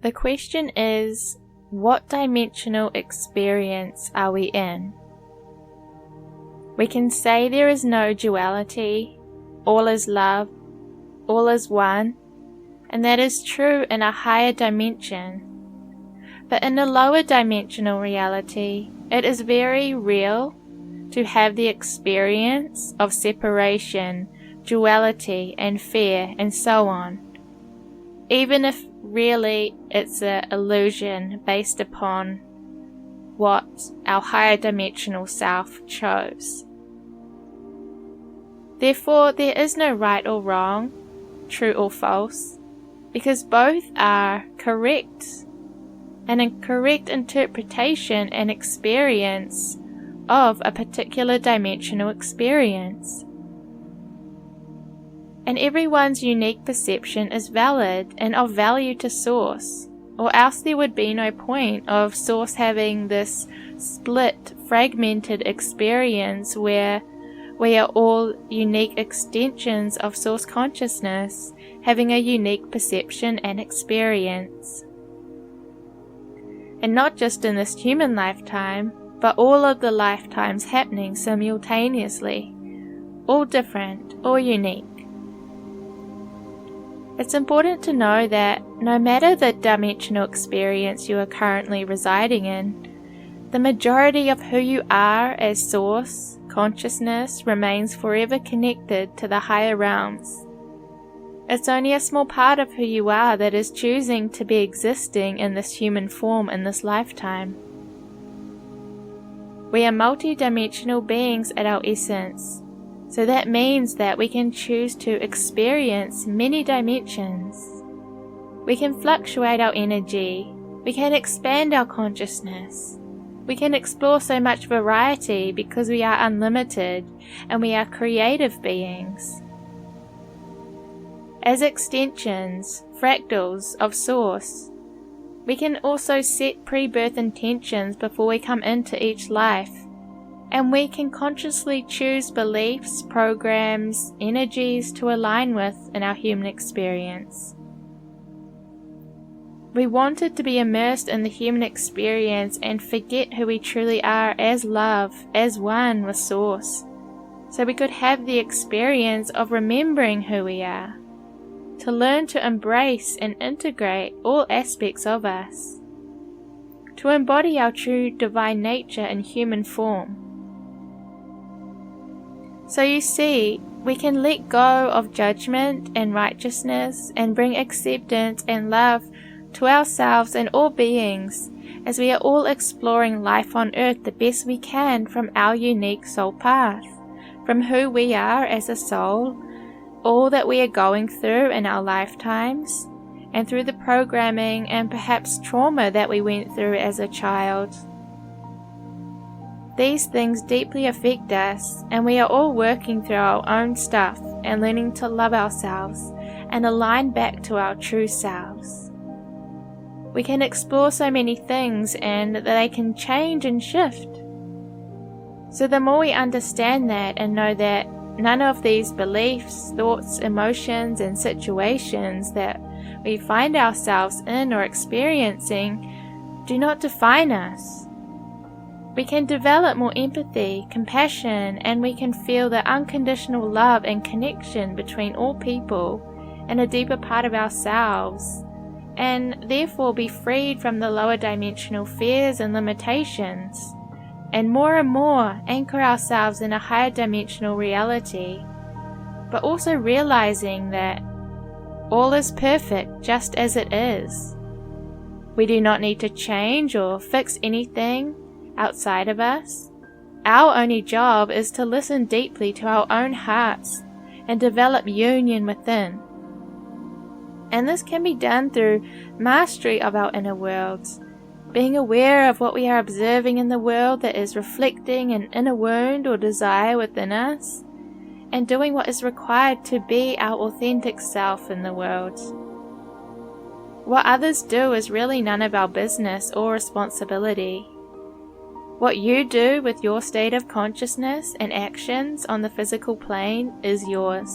The question is, what dimensional experience are we in? We can say there is no duality, all is love, all is one, and that is true in a higher dimension. But in a lower dimensional reality, it is very real to have the experience of separation, duality, and fear, and so on, even if really it's an illusion based upon what our higher dimensional self chose. Therefore, there is no right or wrong, true or false, because both are correct, and a correct interpretation and experience of a particular dimensional experience. And everyone's unique perception is valid and of value to Source, or else there would be no point of Source having this split, fragmented experience where we are all unique extensions of Source consciousness, having a unique perception and experience. And not just in this human lifetime, but all of the lifetimes happening simultaneously, all different, all unique. It's important to know that no matter the dimensional experience you are currently residing in, the majority of who you are as Source consciousness remains forever connected to the higher realms. It's only a small part of who you are that is choosing to be existing in this human form in this lifetime. We are multidimensional beings at our essence, so that means that we can choose to experience many dimensions. We can fluctuate our energy, we can expand our consciousness, we can explore so much variety because we are unlimited and we are creative beings. As extensions, fractals of Source, we can also set pre-birth intentions before we come into each life, and we can consciously choose beliefs, programs, energies to align with in our human experience. We wanted to be immersed in the human experience and forget who we truly are as love, as one with Source, so we could have the experience of remembering who we are, to learn to embrace and integrate all aspects of us, to embody our true divine nature in human form. So you see, we can let go of judgment and righteousness and bring acceptance and love to ourselves and all beings, as we are all exploring life on earth the best we can from our unique soul path, from who we are as a soul, all that we are going through in our lifetimes, and through the programming and perhaps trauma that we went through as a child. These things deeply affect us, and we are all working through our own stuff and learning to love ourselves and align back to our true selves. We can explore so many things and they can change and shift. So the more we understand that and know that none of these beliefs, thoughts, emotions, and situations that we find ourselves in or experiencing do not define us, we can develop more empathy, compassion, and we can feel the unconditional love and connection between all people and a deeper part of ourselves, and therefore be freed from the lower dimensional fears and limitations, and more anchor ourselves in a higher dimensional reality, but also realizing that all is perfect just as it is. We do not need to change or fix anything outside of us. Our only job is to listen deeply to our own hearts and develop union within. And this can be done through mastery of our inner worlds, being aware of what we are observing in the world that is reflecting an inner wound or desire within us, and doing what is required to be our authentic self in the world. What others do is really none of our business or responsibility. What you do with your state of consciousness and actions on the physical plane is yours.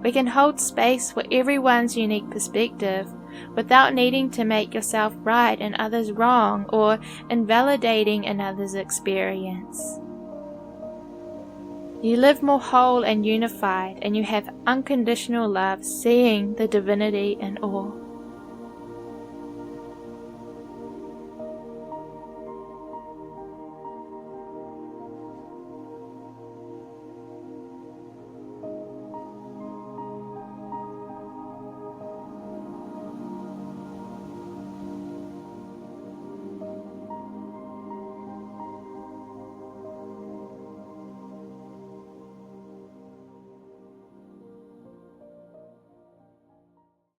We can hold space for everyone's unique perspective without needing to make yourself right and others wrong, or invalidating another's experience. You live more whole and unified, and you have unconditional love, seeing the divinity in all.